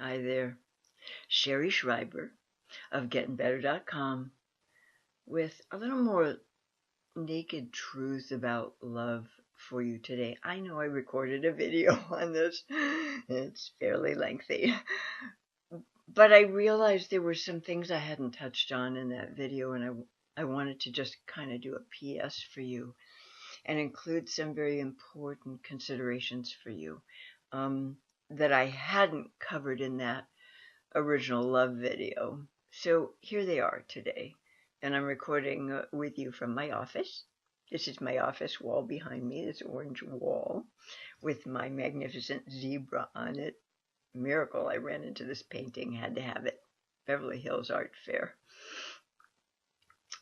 Hi there, Sherry Schreiber of GettingBetter.com with a little more naked truth about love for you today. I know I recorded a video on this. It's fairly lengthy. But I realized there were some things I hadn't touched on in that video, and I wanted to just kind of do a PS for you and include some very important considerations for you that I hadn't covered in that original love video. So here they are today, and I'm recording with you from my office. This is my office wall behind me, this orange wall with my magnificent zebra on it. Miracle I ran into this painting, had to have it. Beverly Hills Art Fair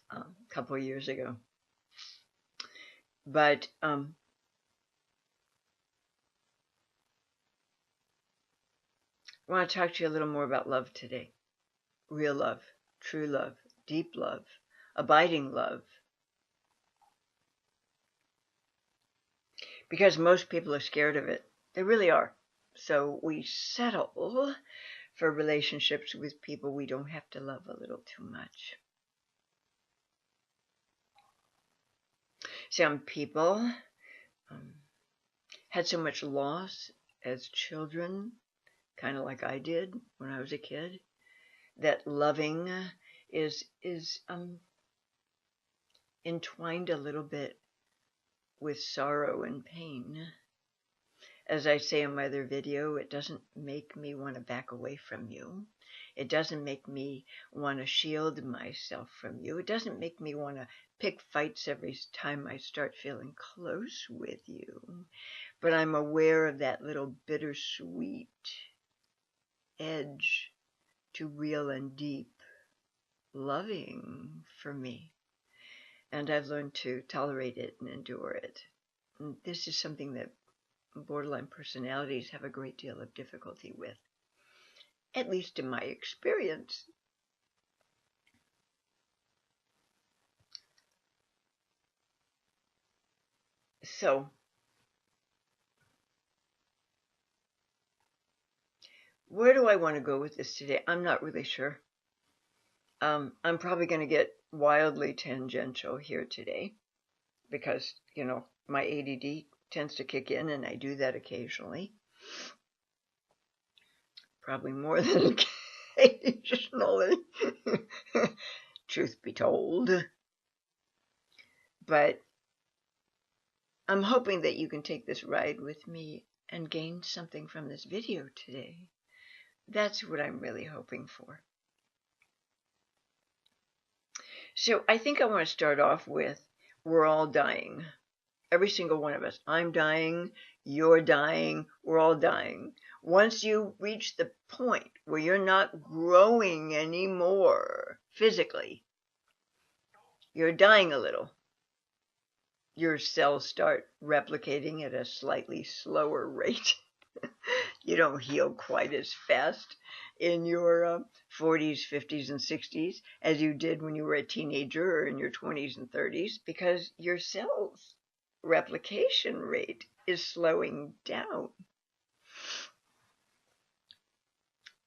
a couple of years ago. But I want to talk to you a little more about love today. Real love, true love, deep love, abiding love. Because most people are scared of it. They really are. So we settle for relationships with people we don't have to love a little too much. Some people had so much loss as children, kind of like I did when I was a kid, that loving is entwined a little bit with sorrow and pain. As I say in my other video, it doesn't make me want to back away from you. It doesn't make me want to shield myself from you. It doesn't make me want to pick fights every time I start feeling close with you. But I'm aware of that little bittersweet edge to real and deep loving for me. And I've learned to tolerate it and endure it. And this is something that borderline personalities have a great deal of difficulty with, at least in my experience. So, where do I want to go with this today? I'm not really sure. I'm probably going to get wildly tangential here today because, you know, my ADD tends to kick in, and I do that occasionally. Probably more than occasionally, truth be told. But I'm hoping that you can take this ride with me and gain something from this video today. That's what I'm really hoping for. So I think I want to start off with, we're all dying. Every single one of us. I'm dying, you're dying, we're all dying. Once you reach the point where you're not growing anymore physically, you're dying a little. Your cells start replicating at a slightly slower rate. You don't heal quite as fast in your 40s, 50s, and 60s as you did when you were a teenager or in your 20s and 30s, because your cells replication rate is slowing down.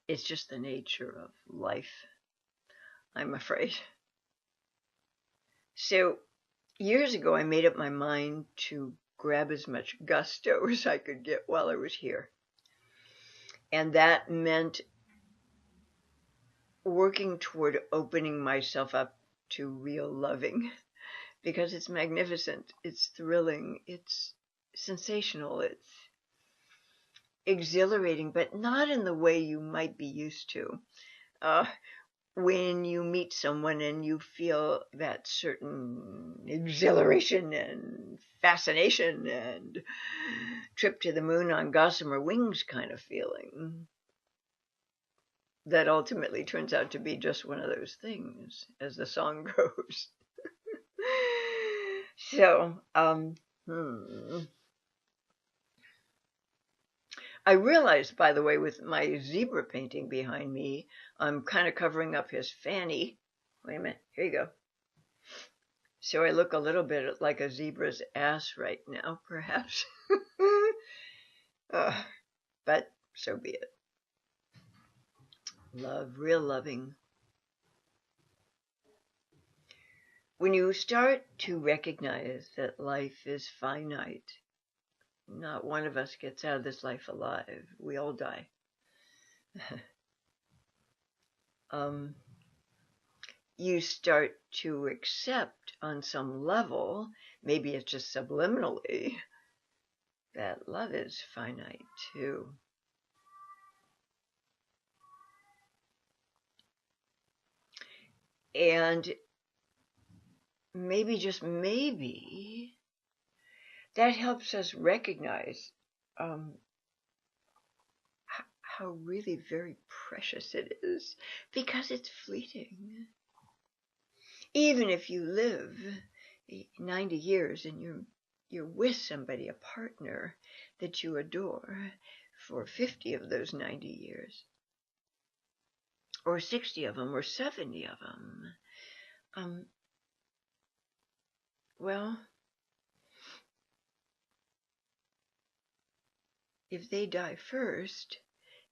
It's just the nature of life, I'm afraid. So years ago, I made up my mind to grab as much gusto as I could get while I was here. And that meant working toward opening myself up to real loving, because it's magnificent, it's thrilling, it's sensational, it's exhilarating, but not in the way you might be used to. When you meet someone and you feel that certain exhilaration and fascination and trip to the moon on gossamer wings kind of feeling, that ultimately turns out to be just one of those things, as the song goes. So, I realized, by the way, with my zebra painting behind me, I'm kind of covering up his fanny. Wait a minute, here you go. So I look a little bit like a zebra's ass right now, perhaps. But so be it. Love, real loving. When you start to recognize that life is finite, not one of us gets out of this life alive. We all die. You start to accept on some level, maybe it's just subliminally, that love is finite too. And maybe, just maybe, that helps us recognize how really very precious it is, because it's fleeting. Even if you live 90 years and you're with somebody, a partner that you adore, for 50 of those 90 years, or 60 of them, or 70 of them, well, if they die first,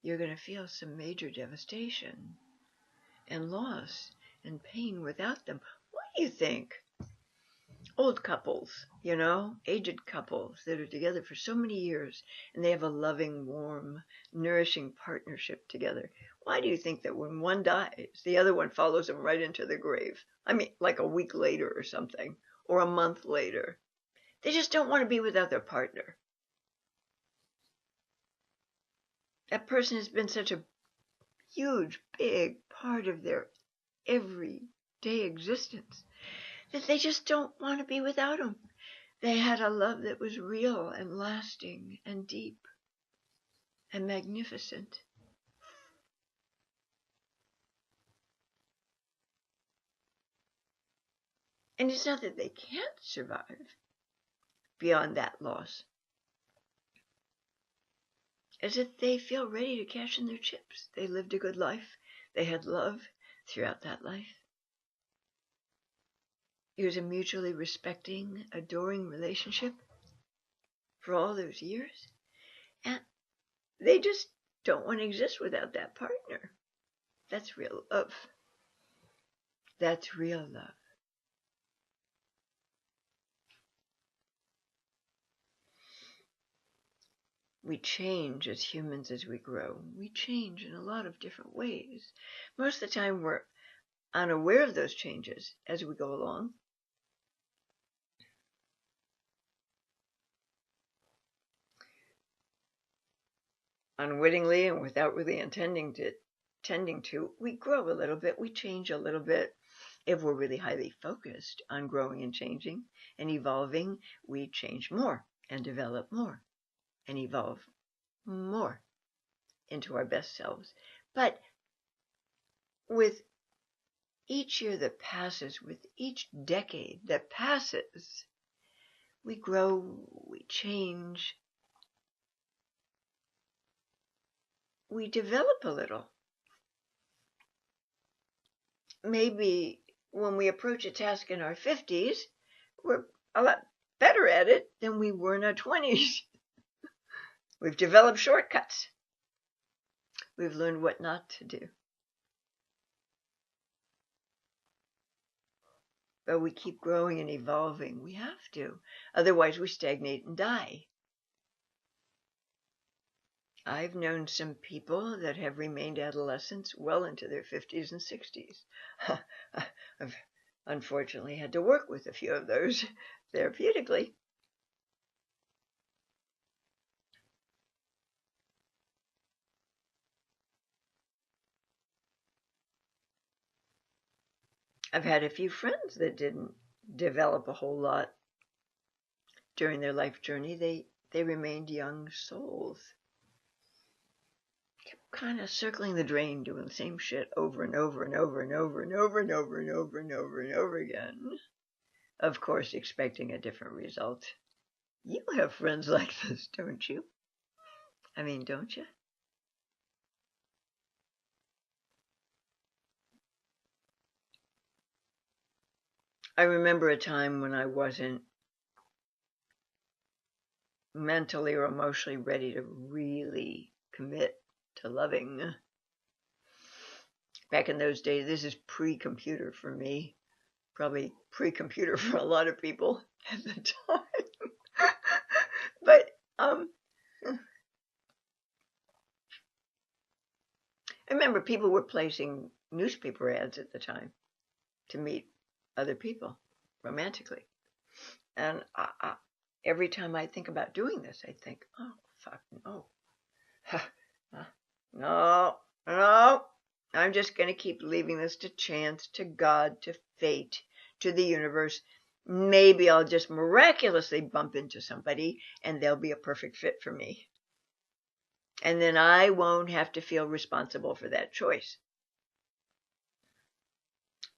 you're going to feel some major devastation and loss and pain without them. What do you think? Old couples, aged couples that are together for so many years, and they have a loving, warm, nourishing partnership together. Why do you think that when one dies, the other one follows them right into the grave? I mean, like a week later or something, or a month later. They just don't want to be without their partner. That person has been such a huge, big part of their everyday existence that they just don't want to be without them. They had a love that was real and lasting and deep and magnificent. And it's not that they can't survive beyond that loss. It's that they feel ready to cash in their chips. They lived a good life. They had love throughout that life. It was a mutually respecting, adoring relationship for all those years. And they just don't want to exist without that partner. That's real love. That's real love. We change as humans as we grow. We change in a lot of different ways. Most of the time we're unaware of those changes as we go along. Unwittingly and without really intending to, we grow a little bit, we change a little bit. If we're really highly focused on growing and changing and evolving, we change more and develop more and evolve more into our best selves. But with each year that passes, with each decade that passes, we grow, we change, we develop a little. Maybe when we approach a task in our 50s, we're a lot better at it than we were in our 20s. We've developed shortcuts. We've learned what not to do. But we keep growing and evolving. We have to. Otherwise, we stagnate and die. I've known some people that have remained adolescents well into their 50s and 60s. I've unfortunately had to work with a few of those therapeutically. I've had a few friends that didn't develop a whole lot during their life journey. They remained young souls. Kept kind of circling the drain, doing the same shit over and over and over and over and over and over and over and over and over again. Of course, expecting a different result. You have friends like this, don't you? I mean, don't you? I remember a time when I wasn't mentally or emotionally ready to really commit to loving. Back in those days, this is pre-computer for me, probably pre-computer for a lot of people at the time. But I remember people were placing newspaper ads at the time to meet other people romantically. And every time I think about doing this, I think, oh, fuck, no. No, no. I'm just going to keep leaving this to chance, to God, to fate, to the universe. Maybe I'll just miraculously bump into somebody and they'll be a perfect fit for me. And then I won't have to feel responsible for that choice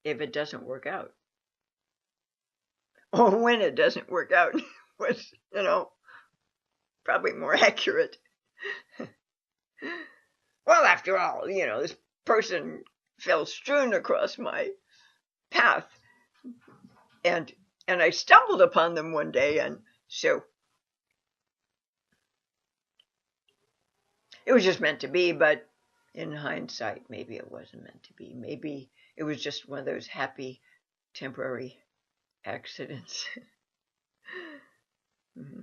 if it doesn't work out. Or when it doesn't work out was, probably more accurate. Well, after all, this person fell strewn across my path. And I stumbled upon them one day, and so it was just meant to be, but in hindsight, maybe it wasn't meant to be. Maybe it was just one of those happy temporary accidents. Mm-hmm.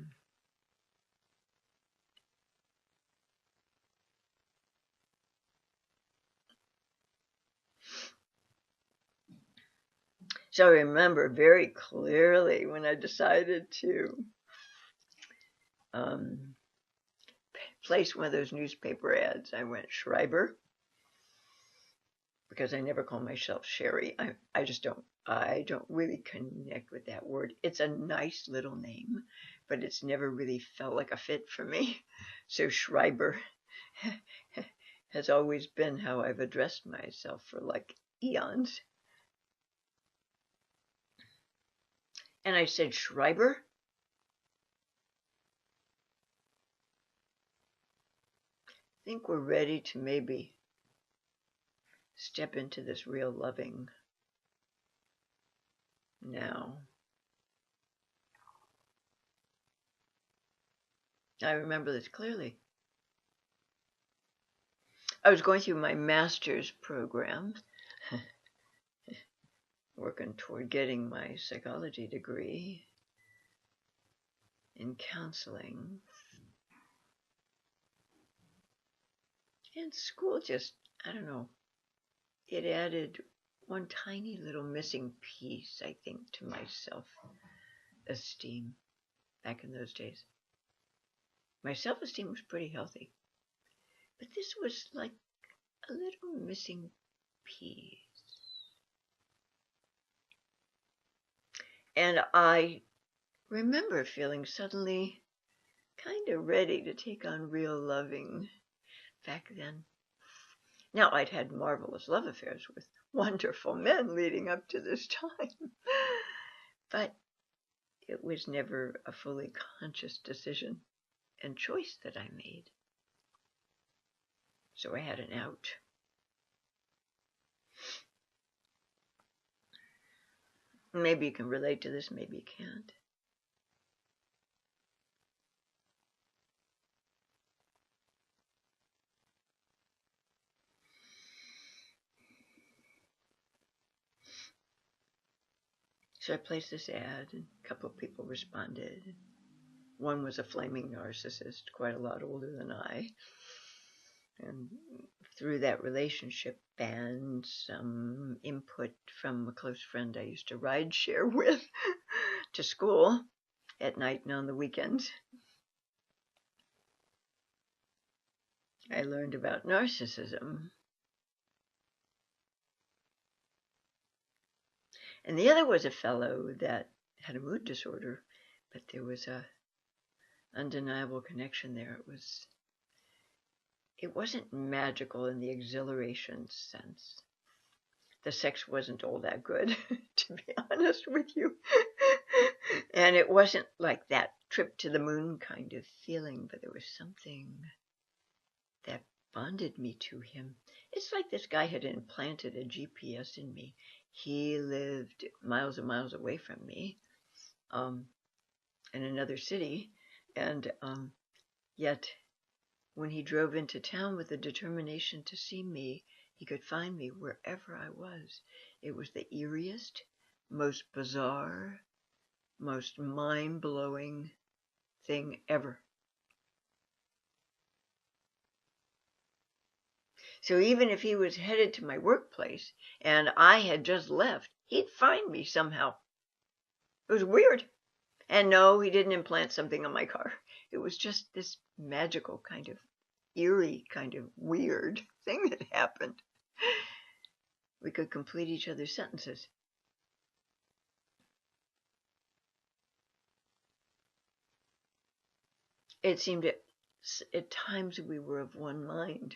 So I remember very clearly when I decided to place one of those newspaper ads. I went Schreiber, because I never call myself Sherry. I just don't. I don't really connect with that word. It's a nice little name, but it's never really felt like a fit for me. So Schreiber has always been how I've addressed myself for like eons. And I said, Schreiber? I think we're ready to maybe step into this real loving now. I remember this clearly. I was going through my master's program, working toward getting my psychology degree in counseling. And school just, I don't know, it added one tiny little missing piece, I think, to my self-esteem back in those days. My self-esteem was pretty healthy, but this was like a little missing piece. And I remember feeling suddenly kind of ready to take on real loving back then. Now, I'd had marvelous love affairs with wonderful men leading up to this time, but it was never a fully conscious decision and choice that I made. So I had an out. Maybe you can relate to this, maybe you can't. So I placed this ad, and a couple of people responded. One was a flaming narcissist, quite a lot older than I. And through that relationship and some input from a close friend I used to ride share with to school at night and on the weekends, I learned about narcissism. And the other was a fellow that had a mood disorder, but there was a undeniable connection there. It wasn't magical in the exhilaration sense. The sex wasn't all that good, to be honest with you. And it wasn't like that trip to the moon kind of feeling, but there was something that bonded me to him. It's like this guy had implanted a GPS in me. He lived miles and miles away from me, in another city, and yet when he drove into town with the determination to see me, He could find me wherever I was. It was the eeriest, most bizarre, most mind-blowing thing ever. So even if he was headed to my workplace and I had just left, he'd find me somehow. It was weird. And no, he didn't implant something on my car. It was just this magical kind of eerie kind of weird thing that happened. We could complete each other's sentences. It seemed at times we were of one mind.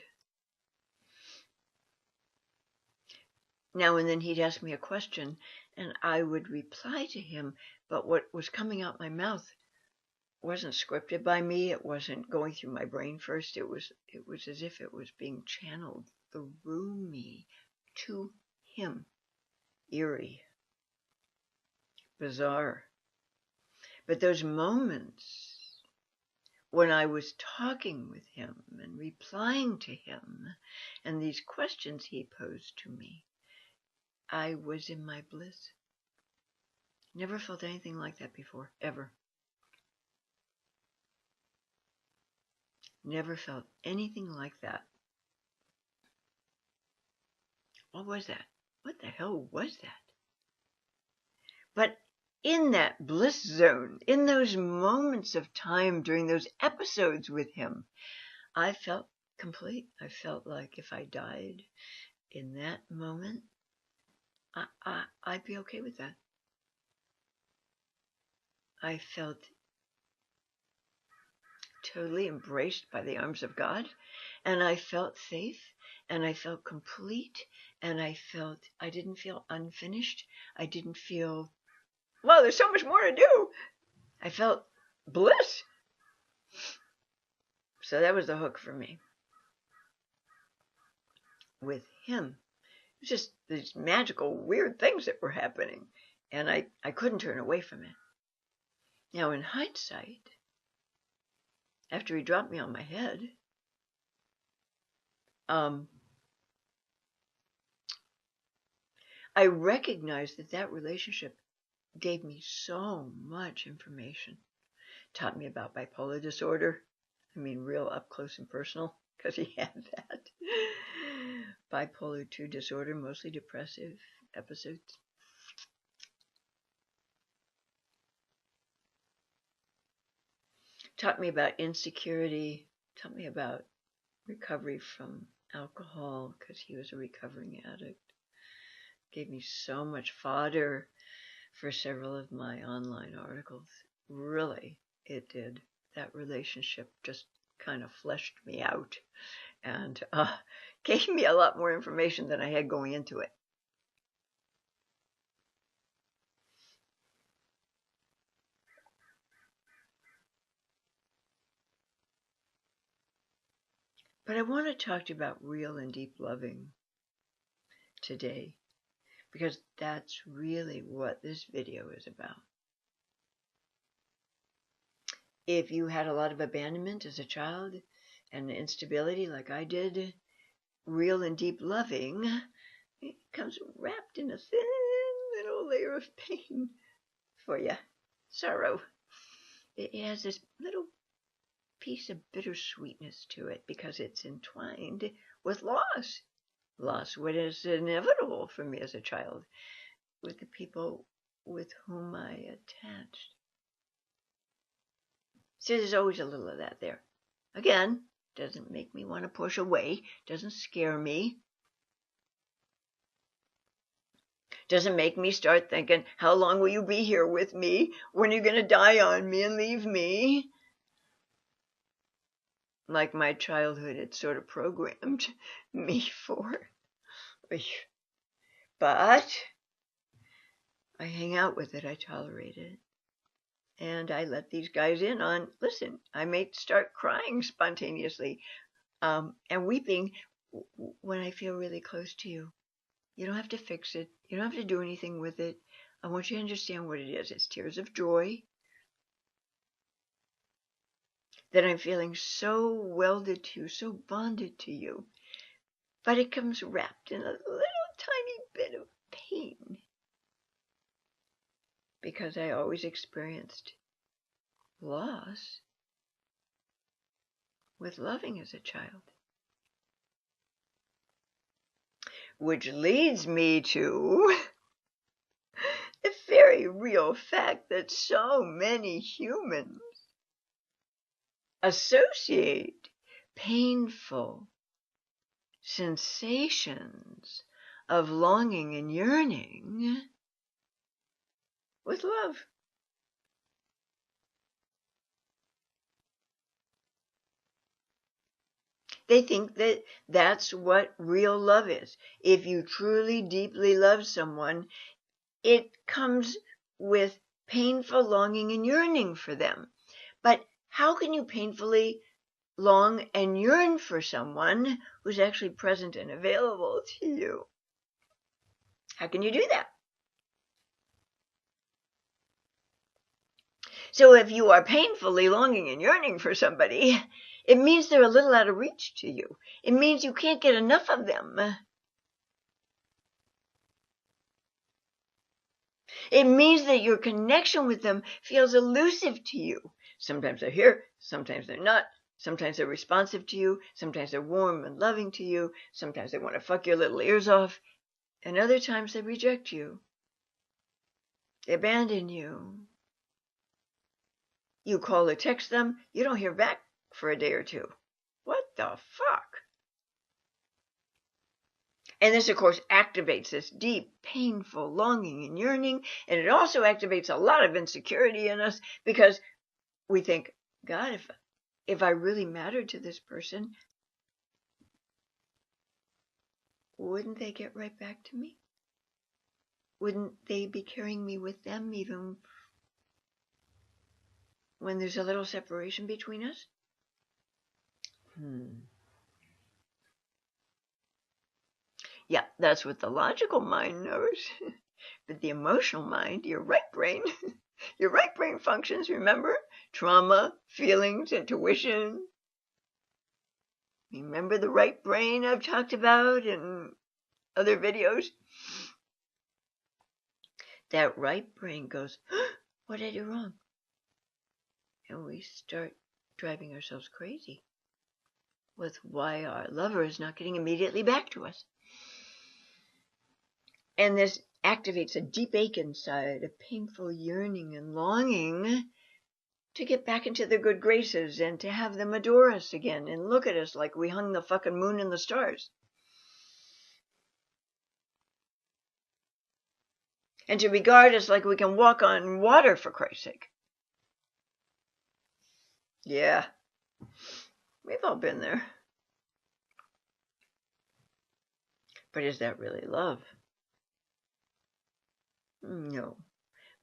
Now and then he'd ask me a question and I would reply to him, but what was coming out my mouth wasn't scripted by me. It wasn't going through my brain first. It was as if it was being channeled through me to him. Eerie, bizarre. But those moments when I was talking with him and replying to him and these questions he posed to me, I was in my bliss. Never felt anything like that before, ever. Never felt anything like that. What was that? What the hell was that? But in that bliss zone, in those moments of time during those episodes with him, I felt complete. I felt like if I died in that moment, I'd be okay with that. I felt totally embraced by the arms of God, and I felt safe, and I felt complete, and I didn't feel unfinished. I didn't feel, well, there's so much more to do. I felt bliss. So that was the hook for me. With him, it was just these magical, weird things that were happening, and I couldn't turn away from it. Now, in hindsight, after he dropped me on my head, I recognized that relationship gave me so much information. Taught me about bipolar disorder. I mean, real up close and personal, because he had that. Bipolar 2 disorder, mostly depressive episodes. Taught me about insecurity. Taught me about recovery from alcohol, because he was a recovering addict. Gave me so much fodder for several of my online articles. Really, it did. That relationship just kind of fleshed me out and gave me a lot more information than I had going into it. But I want to talk to you about real and deep loving today, because that's really what this video is about. If you had a lot of abandonment as a child and instability like I did, real and deep loving, it comes wrapped in a thin little layer of pain for you, sorrow. It has this little piece of bittersweetness to it because it's entwined with loss. Loss, what is inevitable for me as a child, with the people with whom I attached. So there's always a little of that there. Again, doesn't make me want to push away, doesn't scare me. Doesn't make me start thinking, how long will you be here with me? When are you going to die on me and leave me? Like my childhood had sort of programmed me for. But I hang out with it, I tolerate it. And I let these guys in on, listen, I may start crying spontaneously and weeping when I feel really close to you. You don't have to fix it. You don't have to do anything with it. I want you to understand what it is. It's tears of joy that I'm feeling so welded to you, so bonded to you, but it comes wrapped in a little tiny bit of pain, because I always experienced loss with loving as a child. Which leads me to the very real fact that so many humans associate painful sensations of longing and yearning with love. They think that that's what real love is. If you truly, deeply love someone, it comes with painful longing and yearning for them. But how can you painfully long and yearn for someone who's actually present and available to you? How can you do that? So if you are painfully longing and yearning for somebody, it means they're a little out of reach to you. It means you can't get enough of them. It means that your connection with them feels elusive to you. Sometimes they're here, sometimes they're not. Sometimes they're responsive to you, sometimes they're warm and loving to you, sometimes they want to fuck your little ears off, and other times they reject you. They abandon you. You call or text them, you don't hear back for a day or two. What the fuck? And this, of course, activates this deep, painful longing and yearning, and it also activates a lot of insecurity in us because we think, God, if I really mattered to this person, wouldn't they get right back to me? Wouldn't they be carrying me with them even when there's a little separation between us? Yeah, that's what the logical mind knows. But the emotional mind, your right brain, your right brain functions, remember? Trauma, feelings, intuition. Remember the right brain I've talked about in other videos? That right brain goes, what did I do wrong? And we start driving ourselves crazy with why our lover is not getting immediately back to us. And this activates a deep ache inside, a painful yearning and longing to get back into their good graces and to have them adore us again and look at us like we hung the fucking moon and the stars. And to regard us like we can walk on water, for Christ's sake. Yeah, we've all been there. But is that really love? No,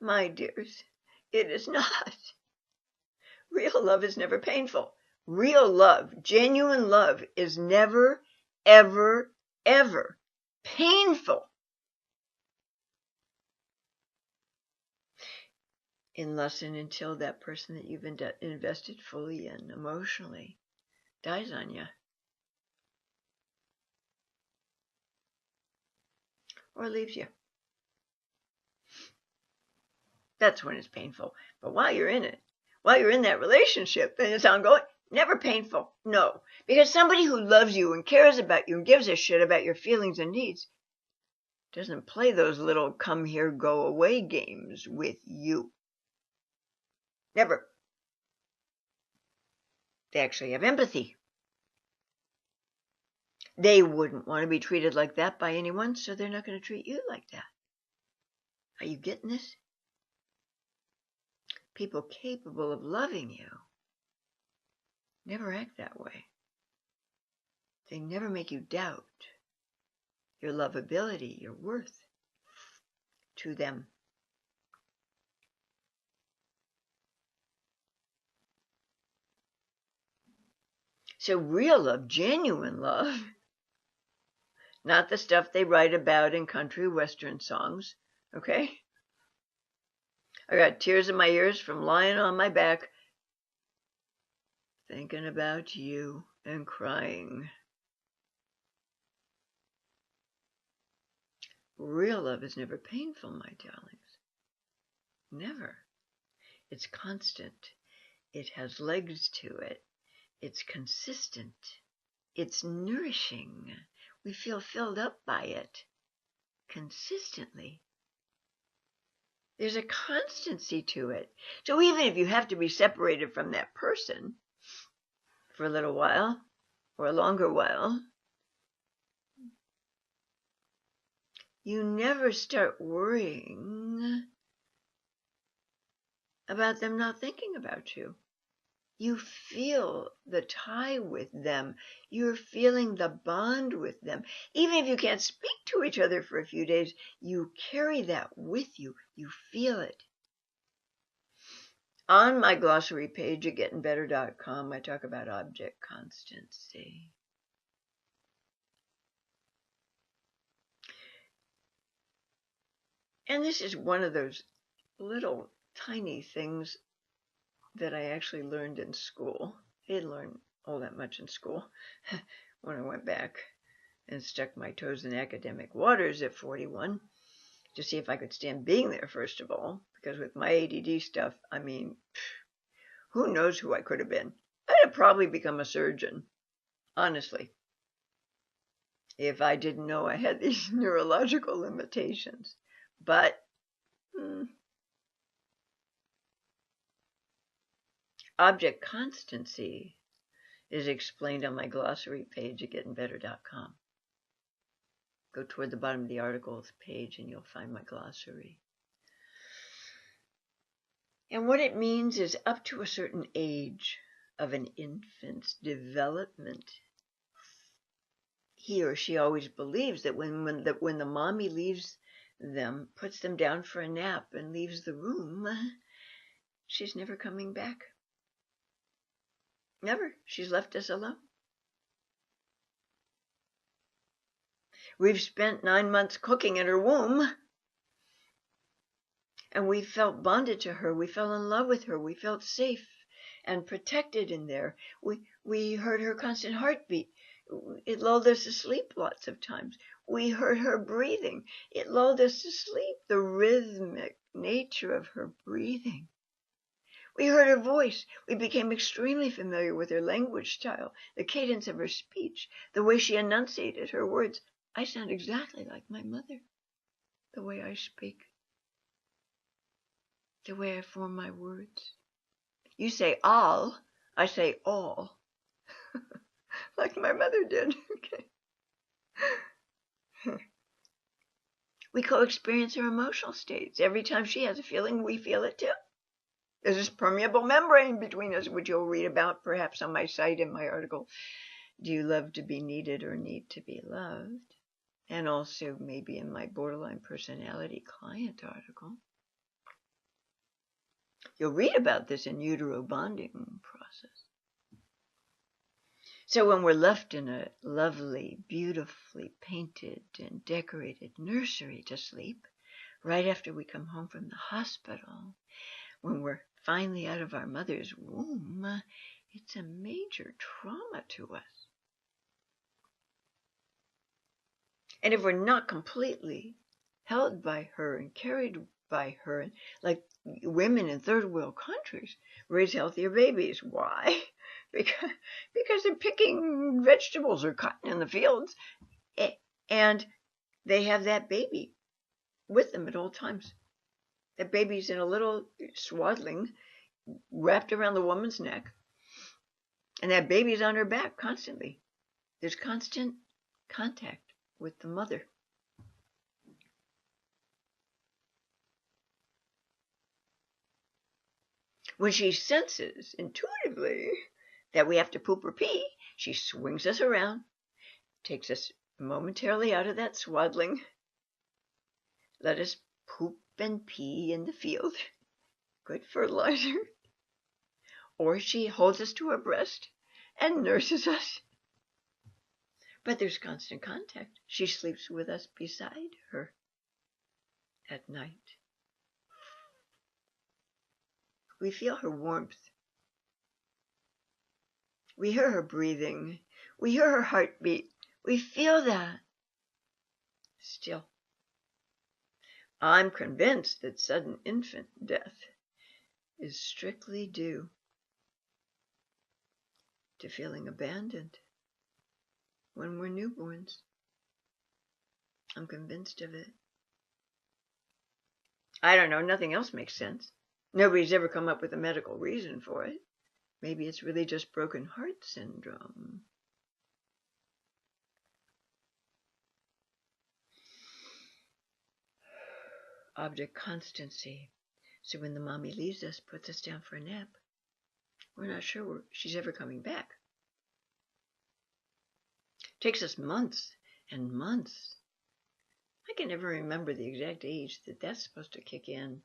my dears, it is not. Real love is never painful. Real love, genuine love, is never, ever, ever painful. Unless and until that person that you've invested fully in emotionally dies on you. Or leaves you. That's when it's painful. But while you're in it, while you're in that relationship and it's ongoing, never painful. No. Because somebody who loves you and cares about you and gives a shit about your feelings and needs doesn't play those little come here, go away games with you. Never. They actually have empathy. They wouldn't want to be treated like that by anyone, so they're not going to treat you like that. Are you getting this? People capable of loving you never act that way. They never make you doubt your lovability, your worth to them. So real love, genuine love, not the stuff they write about in country western songs, okay? I got tears in my ears from lying on my back, thinking about you and crying. Real love is never painful, my darlings. Never. It's constant. It has legs to it. It's consistent. It's nourishing. We feel filled up by it consistently. There's a constancy to it. So even if you have to be separated from that person for a little while or a longer while, you never start worrying about them not thinking about you. You feel the tie with them. You're feeling the bond with them. Even if you can't speak to each other for a few days, you carry that with you. You feel it. On my glossary page at gettingbetter.com, I talk about object constancy. And this is one of those little tiny things that I actually learned in school. I didn't learn all that much in school when I went back and stuck my toes in academic waters at 41 to see if I could stand being there, first of all, because with my ADD stuff, I mean, who knows who I could have been. I'd have probably become a surgeon, honestly, if I didn't know I had these neurological limitations. But object constancy is explained on my glossary page at gettingbetter.com. Go toward the bottom of the articles page and you'll find my glossary. And what it means is up to a certain age of an infant's development, he or she always believes that when the mommy leaves them, puts them down for a nap and leaves the room, she's never coming back. Never. She's left us alone. We've spent 9 months cooking in her womb, and we felt bonded to her. We fell in love with her. We felt safe and protected in there. We heard her constant heartbeat. It lulled us to sleep lots of times. We heard her breathing. It lulled us to sleep, the rhythmic nature of her breathing. We heard her voice. We became extremely familiar with her language style, the cadence of her speech, the way she enunciated her words. I sound exactly like my mother, the way I speak, the way I form my words. You say all, I say all, like my mother did. Okay. We co-experience her emotional states. Every time she has a feeling, we feel it too. There's this permeable membrane between us, which you'll read about perhaps on my site in my article, Do You Love to Be Needed or Need to Be Loved? And also maybe in my borderline personality client article. You'll read about this in utero bonding process. So when we're left in a lovely, beautifully painted and decorated nursery to sleep, right after we come home from the hospital, when we're finally out of our mother's womb, it's a major trauma to us. And if we're not completely held by her and carried by her, and like women in third world countries raise healthier babies. Why? Because they're picking vegetables or cotton in the fields, and they have that baby with them at all times. That baby's in a little swaddling wrapped around the woman's neck, and that baby's on her back constantly. There's constant contact with the mother. When she senses intuitively that we have to poop or pee, she swings us around, takes us momentarily out of that swaddling, let us poop and pee in the field, good fertilizer, or she holds us to her breast and nurses us. But there's constant contact. She sleeps with us beside her at night. We feel her warmth. We hear her breathing. We hear her heartbeat. We feel that. Still, I'm convinced that sudden infant death is strictly due to feeling abandoned when we're newborns. I'm convinced of it. I don't know, nothing else makes sense. Nobody's ever come up with a medical reason for it. Maybe it's really just broken heart syndrome. Object constancy. So when the mommy leaves us, puts us down for a nap, we're not sure she's ever coming back. It takes us months and months. I can never remember the exact age that that's supposed to kick in,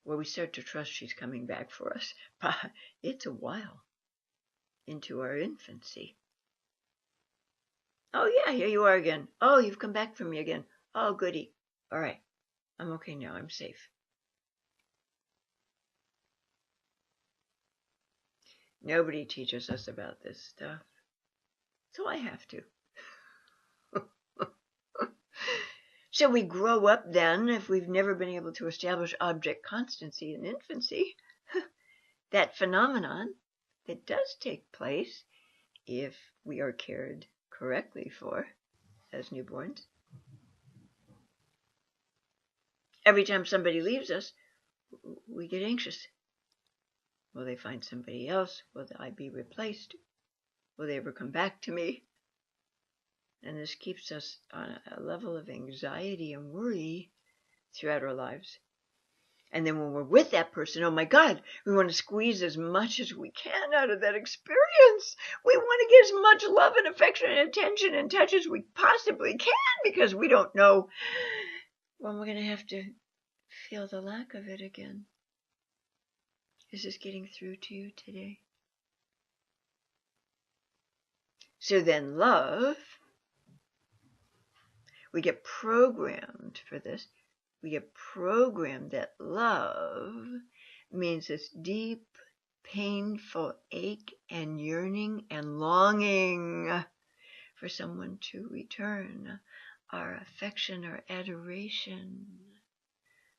where we start to trust she's coming back for us. But it's a while into our infancy. Oh yeah, here you are again. Oh, you've come back for me again. Oh, goody. All right, I'm okay now. I'm safe. Nobody teaches us about this stuff, so I have to. So we grow up then, if we've never been able to establish object constancy in infancy, that phenomenon that does take place if we are cared correctly for as newborns. Every time somebody leaves us, we get anxious. Will they find somebody else? Will I be replaced? Will they ever come back to me? And this keeps us on a level of anxiety and worry throughout our lives. And then when we're with that person, oh my God, we want to squeeze as much as we can out of that experience. We want to get as much love and affection and attention and touch as we possibly can, because we don't know when we're going to have to feel the lack of it again. Is this getting through to you today? So then love, we get programmed for this. We get programmed that love means this deep, painful ache and yearning and longing for someone to return our affection, our adoration,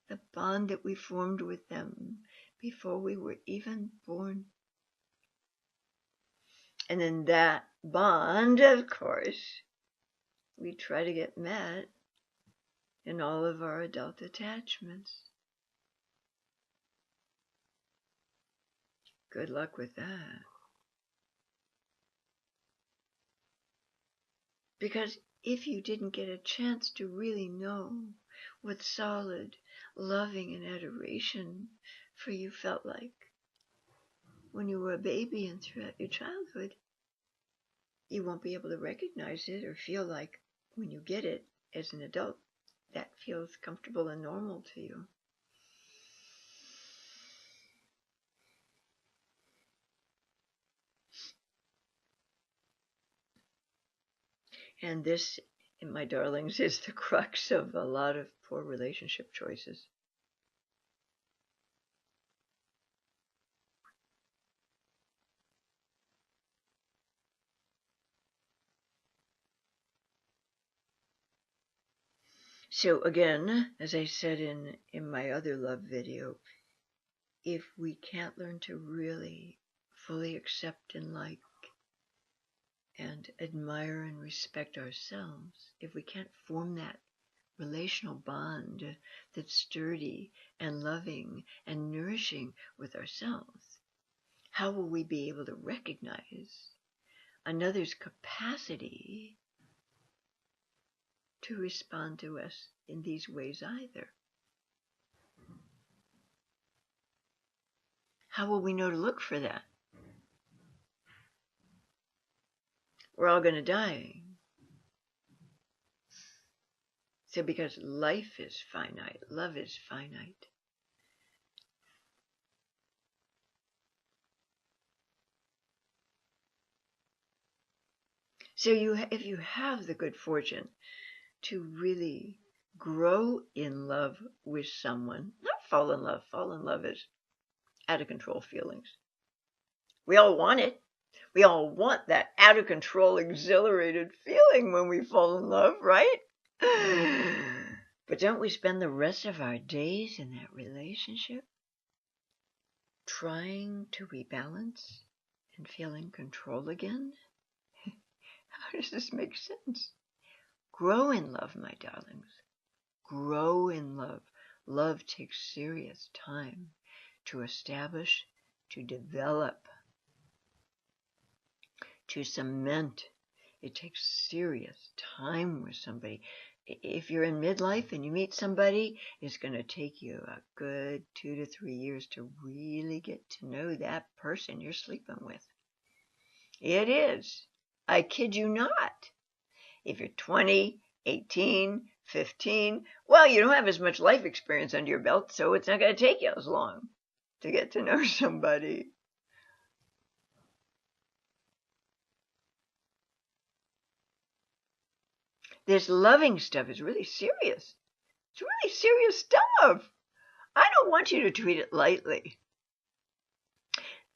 the bond that we formed with them before we were even born. And then that bond, of course, we try to get met in all of our adult attachments. Good luck with that. Because if you didn't get a chance to really know what solid loving and adoration for you felt like when you were a baby and throughout your childhood, you won't be able to recognize it or feel like when you get it as an adult, that feels comfortable and normal to you. And this, my darlings, is the crux of a lot of poor relationship choices. So again, as I said in my other love video, if we can't learn to really fully accept and like and admire and respect ourselves, if we can't form that relational bond that's sturdy and loving and nourishing with ourselves, how will we be able to recognize another's capacity to respond to us in these ways either? How will we know to look for that? We're all going to die. So because life is finite, love is finite. So if you have the good fortune to really grow in love with someone, not fall in love is out of control feelings. We all want it. We all want that out of control, exhilarated feeling when we fall in love, right? But don't we spend the rest of our days in that relationship trying to rebalance and feel in control again? How does this make sense? Grow in love, my darlings. Grow in love. Love takes serious time to establish, to develop, to cement. It takes serious time with somebody. If you're in midlife and you meet somebody, it's going to take you a good 2 to 3 years to really get to know that person you're sleeping with. It is. I kid you not. If you're 20, 18, 15, well, you don't have as much life experience under your belt, so it's not going to take you as long to get to know somebody. This loving stuff is really serious. It's really serious stuff. I don't want you to treat it lightly.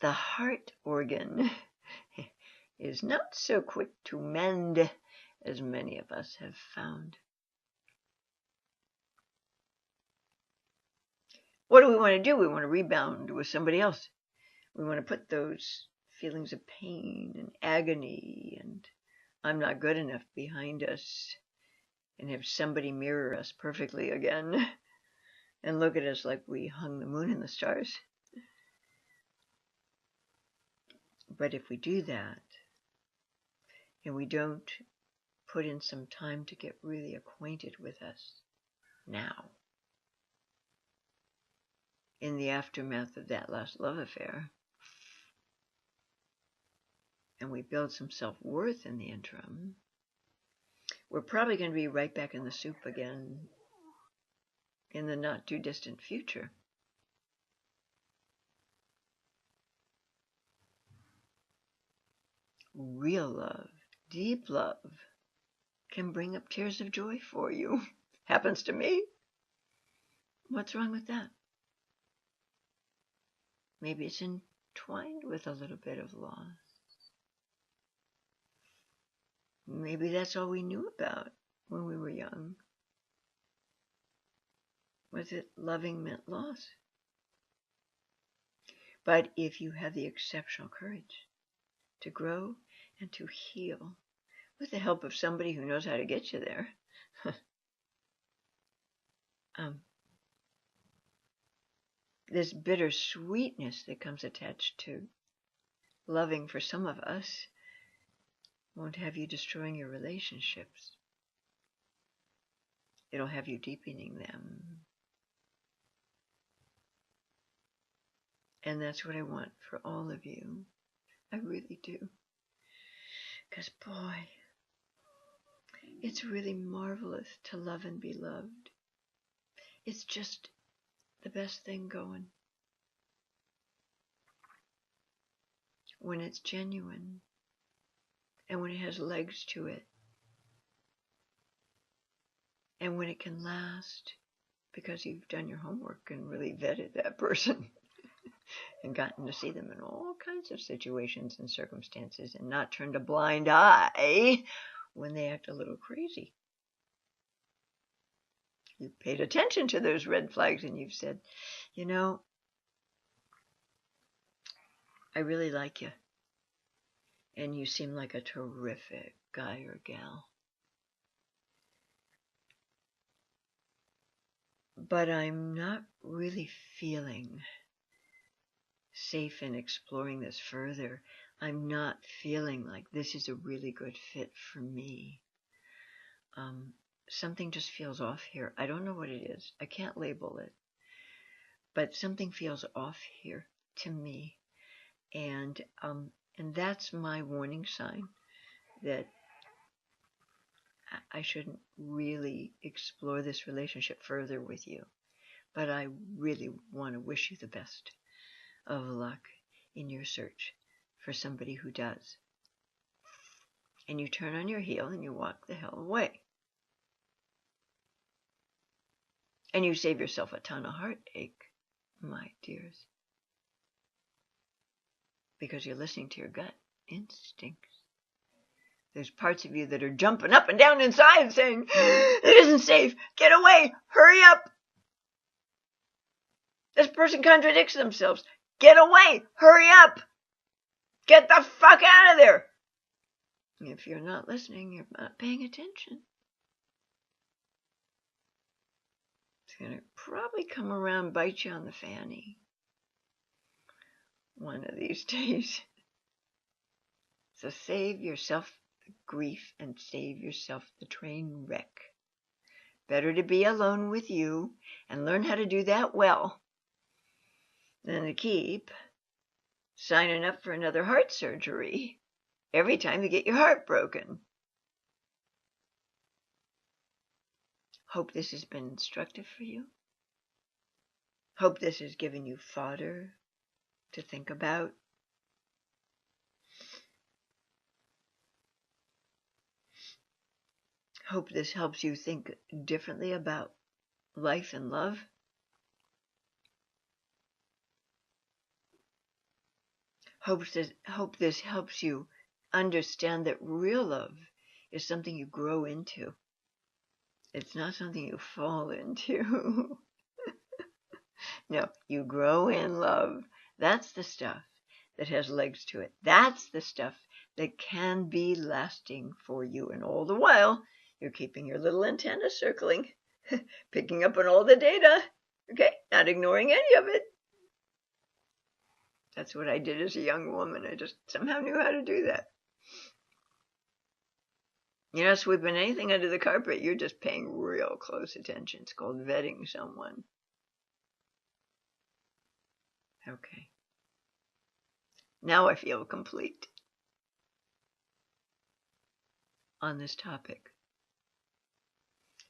The heart organ is not so quick to mend as many of us have found. What do we want to do? We want to rebound with somebody else. We want to put those feelings of pain and agony and I'm not good enough behind us and have somebody mirror us perfectly again and look at us like we hung the moon and the stars. But if we do that and we don't put in some time to get really acquainted with us now, in the aftermath of that last love affair, and we build some self-worth in the interim, we're probably going to be right back in the soup again in the not too distant future. Real love, deep love, can bring up tears of joy for you. Happens to me. What's wrong with that? Maybe it's entwined with a little bit of loss. Maybe that's all we knew about when we were young. Was it loving meant loss? But if you have the exceptional courage to grow and to heal with the help of somebody who knows how to get you there, this bittersweetness that comes attached to loving for some of us won't have you destroying your relationships. It'll have you deepening them. And that's what I want for all of you. I really do. Because, boy, it's really marvelous to love and be loved. It's just the best thing going. When it's genuine and when it has legs to it and when it can last because you've done your homework and really vetted that person and gotten to see them in all kinds of situations and circumstances and not turned a blind eye when they act a little crazy. You've paid attention to those red flags and you've said, you know, I really like you. And you seem like a terrific guy or gal. But I'm not really feeling safe in exploring this further. I'm not feeling like this is a really good fit for me. Something just feels off here. I don't know what it is. I can't label it. But something feels off here to me. And that's my warning sign that I shouldn't really explore this relationship further with you. But I really want to wish you the best of luck in your search for somebody who does. And you turn on your heel and you walk the hell away. And you save yourself a ton of heartache, my dears. Because you're listening to your gut instincts. There's parts of you that are jumping up and down inside saying, it isn't safe. Get away. Hurry up. This person contradicts themselves. Get away. Hurry up. Get the fuck out of there. If you're not listening, you're not paying attention. It's going to probably come around and bite you on the fanny one of these days. So save yourself the grief and save yourself the train wreck. Better to be alone with you and learn how to do that well than to keep signing up for another heart surgery every time you get your heart broken. Hope this has been instructive for you. Hope this has given you fodder to think about. Hope this helps you think differently about life and love. Hope this helps you understand that real love is something you grow into. It's not something you fall into. No, you grow in love. That's the stuff that has legs to it. That's the stuff that can be lasting for you. And all the while, you're keeping your little antenna circling, picking up on all the data, okay? Not ignoring any of it. That's what I did as a young woman. I just somehow knew how to do that. You're not sweeping anything under the carpet. You're just paying real close attention. It's called vetting someone. Okay. Now I feel complete on this topic.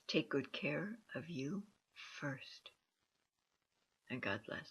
Take good care of you first. And God bless.